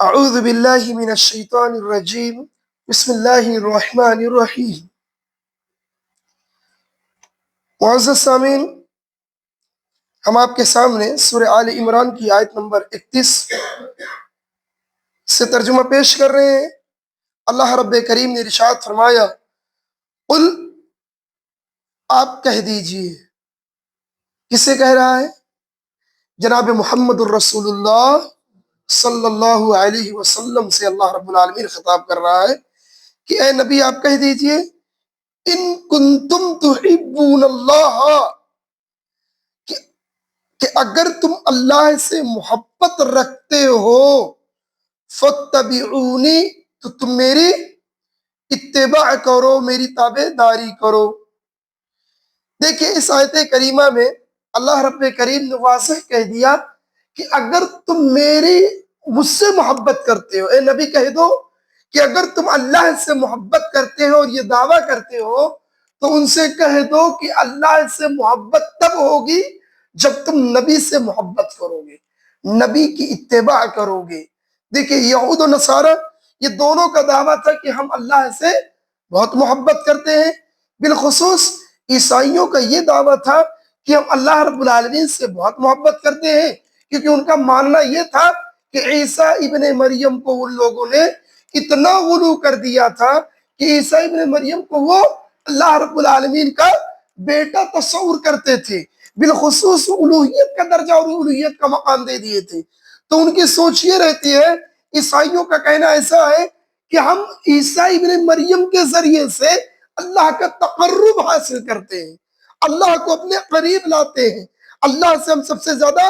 اعوذ باللہ من الشیطان الرجیم بسم اللہ الرحمن الرحیم۔ معزز سامعین، ہم آپ کے سامنے سورہ آل عمران کی آیت نمبر 31 سے ترجمہ پیش کر رہے ہیں۔ اللہ رب کریم نے ارشاد فرمایا، قل، آپ کہہ دیجئے۔ کسے کہہ رہا ہے؟ جناب محمد الرسول اللہ صلی اللہ علیہ وسلم سے اللہ رب العالمین خطاب کر رہا ہے کہ اے نبی آپ کہہ دیجئے، ان کنتم تحبون اللہ، کہ اگر تم اللہ سے محبت رکھتے ہو، فاتبعونی، تو تم میری اتباع کرو، میری تابع داری کرو۔ دیکھیں اس آیت کریمہ میں اللہ رب کریم نے واضح کہہ دیا کہ اگر تم مجھ سے محبت کرتے ہو، اے نبی کہہ دو کہ اگر تم اللہ سے محبت کرتے ہو اور یہ دعویٰ کرتے ہو تو ان سے کہہ دو کہ اللہ سے محبت تب ہوگی جب تم نبی سے محبت کرو گے، نبی کی اتباع کرو گے۔ دیکھیں یہود و نصارہ یہ دونوں کا دعویٰ تھا کہ ہم اللہ سے بہت محبت کرتے ہیں، بالخصوص عیسائیوں کا یہ دعویٰ تھا کہ ہم اللہ رب العالمین سے بہت محبت کرتے ہیں، کیونکہ ان کا ماننا یہ تھا کہ عیسیٰ ابن مریم کو ان لوگوں نے اتنا غلو کر دیا تھا کہ عیسیٰ ابن مریم کو وہ اللہ رب العالمین کا بیٹا تصور کرتے تھے، بالخصوص الوہیت کا درجہ اور الوہیت کا مقام دے دیے تھے۔ تو ان کی سوچ یہ رہتی ہے، عیسائیوں کا کہنا ایسا ہے کہ ہم عیسیٰ ابن مریم کے ذریعے سے اللہ کا تقرب حاصل کرتے ہیں، اللہ کو اپنے قریب لاتے ہیں، اللہ سے ہم سب سے زیادہ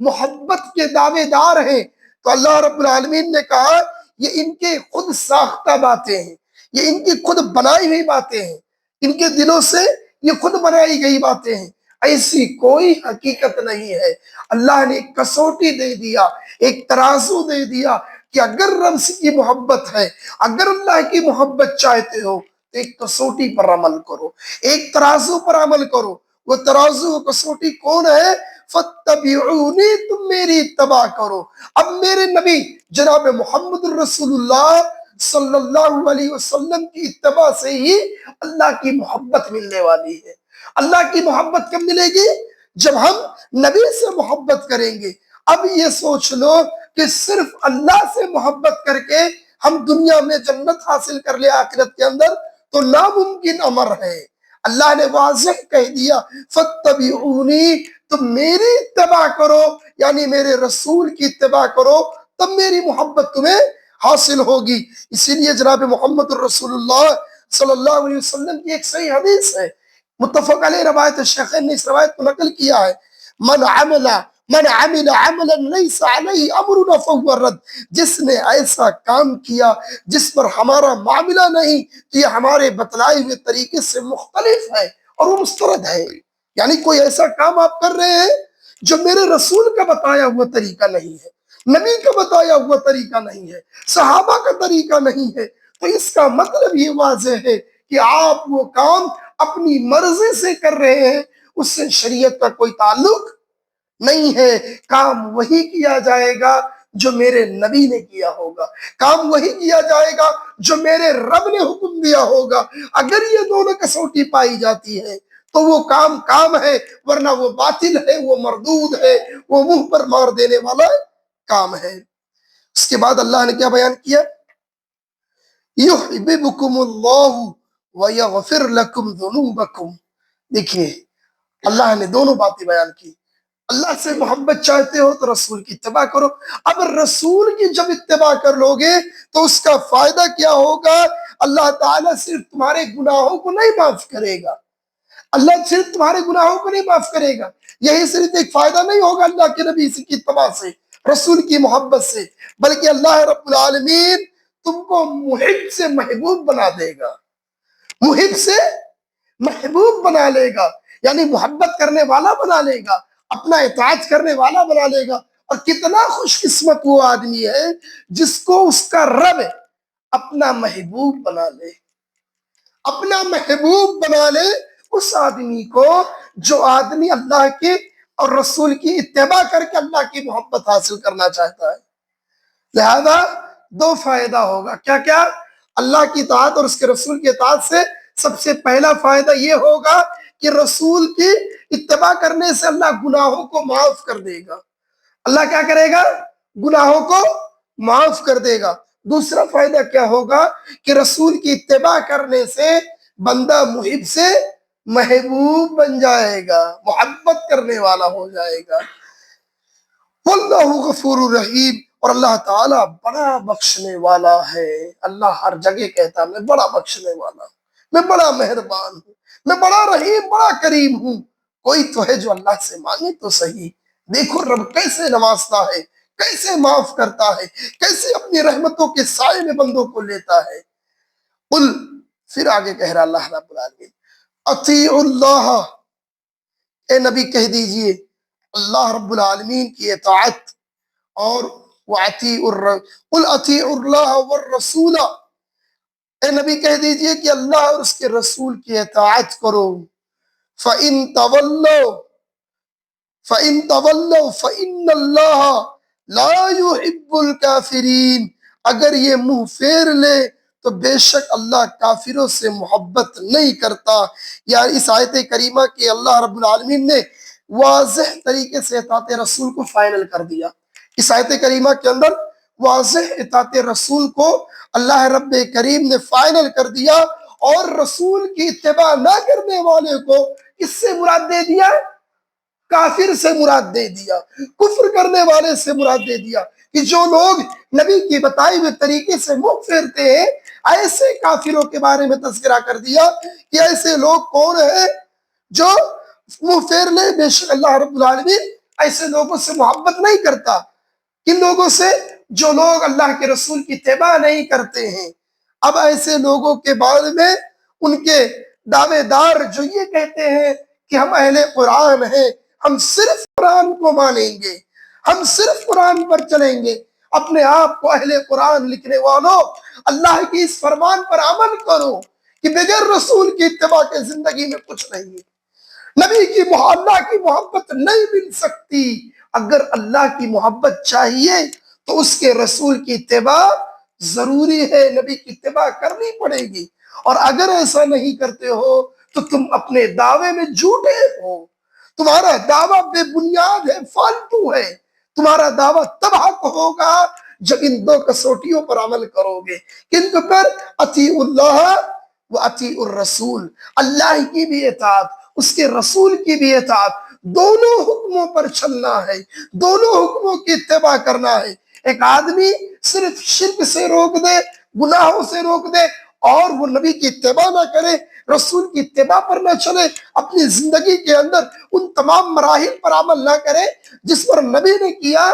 محبت کے دعوے دار ہیں۔ تو اللہ رب العالمین نے کہا یہ ان کے خود ساختہ باتیں ہیں، یہ ان کی خود بنائی ہوئی باتیں ہیں، ان کے دلوں سے یہ خود بنائی گئی باتیں ہیں، ایسی کوئی حقیقت نہیں ہے۔ اللہ نے ایک کسوٹی دے دیا، ایک ترازو دے دیا کہ اگر رب کی محبت ہے، اگر اللہ کی محبت چاہتے ہو تو ایک کسوٹی پر عمل کرو، ایک ترازو پر عمل کرو۔ وہ ترازو و کسوٹی کون ہے؟ فاتبعونی، تم میری اتباع کرو۔ اب میرے نبی جناب محمد الرسول اللہ صلی اللہ علیہ وسلم کی اتباع سے ہی اللہ کی محبت ملنے والی ہے۔ اللہ کی محبت کب ملے گی؟ جب ہم نبی سے محبت کریں گے۔ اب یہ سوچ لو کہ صرف اللہ سے محبت کر کے ہم دنیا میں جنت حاصل کر لے آخرت کے اندر تو ناممکن امر ہے۔ اللہ نے واضح کہہ دیا، فاتبعونی، تم میری اتباع کرو، یعنی میرے رسول کی اتباع کرو، تب میری محبت تمہیں حاصل ہوگی۔ اسی لیے جناب محمد الرسول اللہ صلی اللہ علیہ وسلم کی ایک صحیح حدیث ہے، متفق علیہ روایت، الشیخین نے اس روایت کو نقل کیا ہے، من عمل عملا لیس علیہ امرنا فہو رد، جس نے ایسا کام کیا جس پر ہمارا معاملہ نہیں تو یہ ہمارے بتلائے ہوئے طریقے سے مختلف ہے اور وہ مسترد ہے۔ یعنی کوئی ایسا کام آپ کر رہے ہیں جو میرے رسول کا بتایا ہوا طریقہ نہیں ہے، نبی کا بتایا ہوا طریقہ نہیں ہے، صحابہ کا طریقہ نہیں ہے، تو اس کا مطلب یہ واضح ہے کہ آپ وہ کام اپنی مرضی سے کر رہے ہیں، اس سے شریعت کا کوئی تعلق نہیں ہے۔ کام وہی کیا جائے گا جو میرے نبی نے کیا ہوگا، کام وہی کیا جائے گا جو میرے رب نے حکم دیا ہوگا۔ اگر یہ دونوں کسوٹی پائی جاتی ہے تو وہ کام ہے، ورنہ وہ باطل ہے، وہ مردود ہے، وہ منہ پر مار دینے والا کام ہے۔ اس کے بعد اللہ نے کیا بیان کیا؟ یحببکم اللہ ویغفر لکم ذنوبکم۔ دیکھیے اللہ نے دونوں باتیں بیان کی۔ اللہ سے محبت چاہتے ہو تو رسول کی اتباع کرو۔ اب رسول کی جب اتباع کر لو گے تو اس کا فائدہ کیا ہوگا؟ اللہ تعالیٰ صرف تمہارے گناہوں کو نہیں معاف کرے گا، اللہ صرف تمہارے گناہوں کو نہیں معاف کرے گا، یہی صرف ایک فائدہ نہیں ہوگا اللہ کے نبی کی اتباع سے، رسول کی محبت سے، بلکہ اللہ رب العالمین تم کو محب سے محبوب بنا دے گا، محب سے محبوب بنا لے گا، یعنی محبت کرنے والا بنا لے گا، اپنا اطاعت کرنے والا بنا لے گا۔ اور کتنا خوش قسمت وہ آدمی ہے جس کو اس کا رب اپنا محبوب بنا لے، اپنا محبوب بنا لے اس آدمی کو جو آدمی اللہ کے اور رسول کی اتباع کر کے اللہ کی محبت حاصل کرنا چاہتا ہے۔ لہذا دو فائدہ ہوگا، کیا کیا؟ اللہ کی اطاعت اور اس کے رسول کی اطاعت سے سب سے پہلا فائدہ یہ ہوگا کہ رسول کی اتباع کرنے سے اللہ گناہوں کو معاف کر دے گا۔ اللہ کیا کرے گا؟ گناہوں کو معاف کر دے گا۔ دوسرا فائدہ کیا ہوگا کہ رسول کی اتباع کرنے سے بندہ محب سے محبوب بن جائے گا، محبت کرنے والا ہو جائے گا۔ واللہ غفور الرحیم، اور اللہ تعالیٰ بڑا بخشنے والا ہے۔ اللہ ہر جگہ کہتا میں بڑا بخشنے والا ہوں، میں بڑا مہربان ہوں، میں بڑا رحیم، بڑا کریم ہوں۔ کوئی تو ہے جو اللہ سے مانگے تو صحیح۔ دیکھو رب کیسے نوازتا ہے، کیسے معاف کرتا ہے، کیسے اپنی رحمتوں کے سائے میں بندوں کو لیتا ہے۔ قل، پھر آگے کہہ رہا اللہ رب العالمین، اطیعوا اللہ، اے نبی کہہ دیجئے اللہ رب العالمین کی اطاعت، اور قل اطیعوا اللہ والرسول، اے نبی کہہ دیجئے کہ اللہ اور اس کے رسول کی اطاعت کرو۔ فَإِن تَوَلَّوْا فَإِنَّ اللَّهَ لَا يُحِبُّ الْكَافِرِينَ، اگر یہ منہ پھیر لے تو بے شک اللہ کافروں سے محبت نہیں کرتا۔ یعنی اس آیت کریمہ کے اللہ رب العالمین نے واضح طریقے سے اطاعت رسول کو فائنل کر دیا۔ اس آیت کریمہ کے اندر واضح اطاعت رسول کو اللہ رب کریم نے فائنل کر دیا، اور رسول کی اتباع نہ کرنے والے کو اس سے مراد دے دیا، کافر سے مراد دے دیا، کفر کرنے والے سے مراد دے دیا، کہ جو لوگ نبی کی بتائی ہوئے طریقے سے منہ پھیرتے ہیں، ایسے کافروں کے بارے میں تذکرہ کر دیا کہ ایسے لوگ کون ہیں جو منہ پھیر لے، بے شک اللہ رب العالمین ایسے لوگوں سے محبت نہیں کرتا۔ کن لوگوں سے؟ جو لوگ اللہ کے رسول کی اتباع نہیں کرتے ہیں۔ اب ایسے لوگوں کے بارے میں ان کے دعوے دار جو یہ کہتے ہیں کہ ہم اہل قرآن ہیں، ہم صرف قرآن کو مانیں گے، ہم صرف قرآن پر چلیں گے، اپنے آپ کو اہل قرآن لکھنے والوں اللہ کی اس فرمان پر عمل کرو کہ بغیر رسول کی اتباع کے زندگی میں کچھ نہیں ہے، نبی کی اللہ کی محبت نہیں مل سکتی۔ اگر اللہ کی محبت چاہیے تو اس کے رسول کی اتباع ضروری ہے، نبی کی اتباع کرنی پڑے گی، اور اگر ایسا نہیں کرتے ہو تو تم اپنے دعوے میں جھوٹے ہو، تمہارا دعویٰ بے بنیاد ہے، فالتو ہے۔ تمہارا دعویٰ تب حق ہوگا جب ان دو کسوٹیوں پر عمل کرو گے۔ کن پر؟ اطیعوا اللہ و اطیعوا الرسول، اللہ کی بھی اطاعت، اس کے رسول کی بھی اطاعت، دونوں حکموں پر چلنا ہے، دونوں حکموں کی اتباع کرنا ہے۔ ایک آدمی صرف شرک سے روک دے، گناہوں سے روک دے، اور وہ نبی کی اتباع نہ کرے، رسول کی اتباع پر نہ چلے، اپنی زندگی کے اندر ان تمام مراحل پر عمل نہ کرے جس پر نبی نے کیا،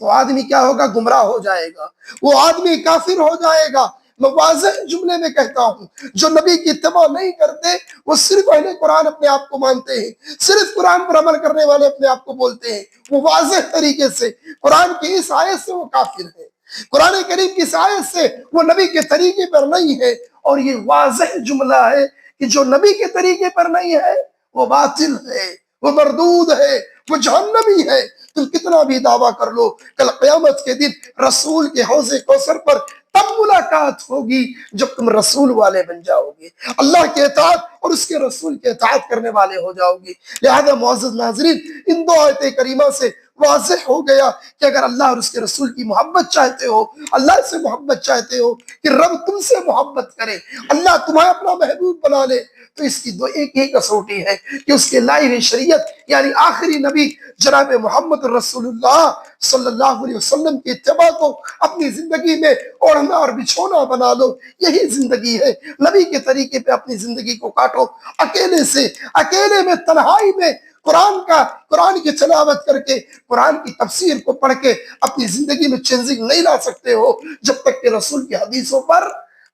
تو آدمی کیا ہوگا؟ گمراہ ہو جائے گا، وہ آدمی کافر ہو جائے گا۔ میں واضح جملے میں کہتا ہوں، جو نبی کی اتباع نہیں کرتے وہ صرف اہل قرآن اپنے آپ کو مانتے ہیں، صرف قرآن پر عمل کرنے والے اپنے آپ کو بولتے ہیں، وہ واضح طریقے سے قرآن کی اس آیت سے وہ کافر ہے، قرآن کریم کی اس آیت سے وہ نبی کے طریقے پر نہیں ہے۔ اور یہ واضح جملہ ہے کہ جو نبی کے طریقے پر نہیں ہے وہ باطل ہے، وہ مردود ہے، وہ جہنمی ہے۔ تم کتنا بھی دعویٰ کر لو، کل قیامت کے دن رسول کے حوض کوثر پر تب ملاقات ہوگی جب تم رسول والے بن جاؤ گے، اللہ کے اطاعت اور اس کے رسول کے اطاعت کرنے والے ہو جاؤ گے۔ لہذا معزز ناظرین، ان دو آیت کریمہ سے واضح ہو گیا کہ اگر اللہ اور اس کے رسول کی محبت چاہتے ہو، اللہ سے محبت چاہتے ہو کہ رب تم سے محبت کرے، اللہ تمہیں اپنا محبوب بنا لے، تو اس کی دو ایک ہی کسوٹی ہے کہ اس کے لائے ہوئی شریعت یعنی آخری نبی جناب محمد رسول اللہ صلی اللہ علیہ وسلم کی اتباع کو اپنی زندگی میں اوڑھنا اور بچھونا بنا لو۔ یہی زندگی ہے، نبی کے طریقے پہ اپنی زندگی کو کاٹو، اکیلے سے، اکیلے میں، تنہائی میں قرآن کی تلاوت کر کے، قرآن کی تفسیر کو پڑھ کے اپنی زندگی میں چینجنگ نہیں لا سکتے ہو جب تک کہ رسول کی حدیثوں پر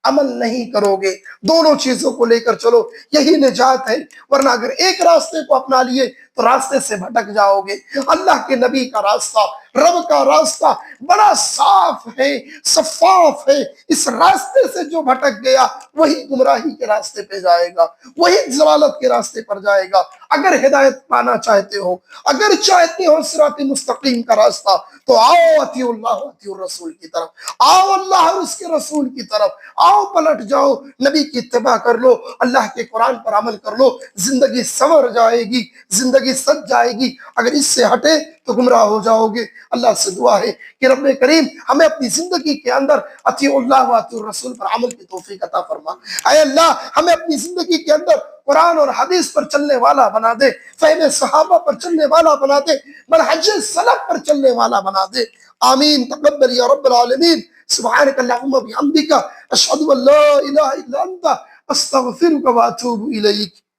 عمل نہیں کرو گے۔ دونوں چیزوں کو لے کر چلو، یہی نجات ہے، ورنہ اگر ایک راستے کو اپنا لیے تو راستے سے بھٹک جاؤ گے۔ اللہ کے نبی کا راستہ، رب کا راستہ بڑا صاف ہے، شفاف ہے۔ اس راستے سے جو بھٹک گیا وہی گمراہی کے راستے پہ جائے گا، وہی ضلالت کے راستے پر جائے گا۔ اگر ہدایت پانا چاہتے ہو، اگر چاہتے ہو صراط مستقیم کا راستہ، تو آؤ اطیعوا اللہ اطیعوا الرسول کی طرف، آؤ اللہ اور اس کے رسول کی طرف آؤ، پلٹ جاؤ، نبی کی اتباع کر لو، اللہ کے قرآن پر عمل کر لو، زندگی سنور جائے گی، زندگی سج جائے گی۔ اگر اس سے ہٹے تو گمراہ ہو جاؤ گے۔ اللہ سے دعا ہے کہ رب کریم ہمیں اپنی زندگی کے اندر اطیعوا اللہ و اطیعوا الرسول پر عمل کی توفیق عطا فرما۔ اے اللہ ہمیں اپنی زندگی کے اندر قرآن اور حدیث پر چلنے والا بنا دے، فہم صحابہ پر چلنے والا بنا دے، منہج سلف پر چلنے والا بنا دے۔ آمین، تقبل یا رب العالمین۔ سبحانک اللہم بحمدک، اشہد ان لا الہ الا انت، استغفرک واتوب الیک۔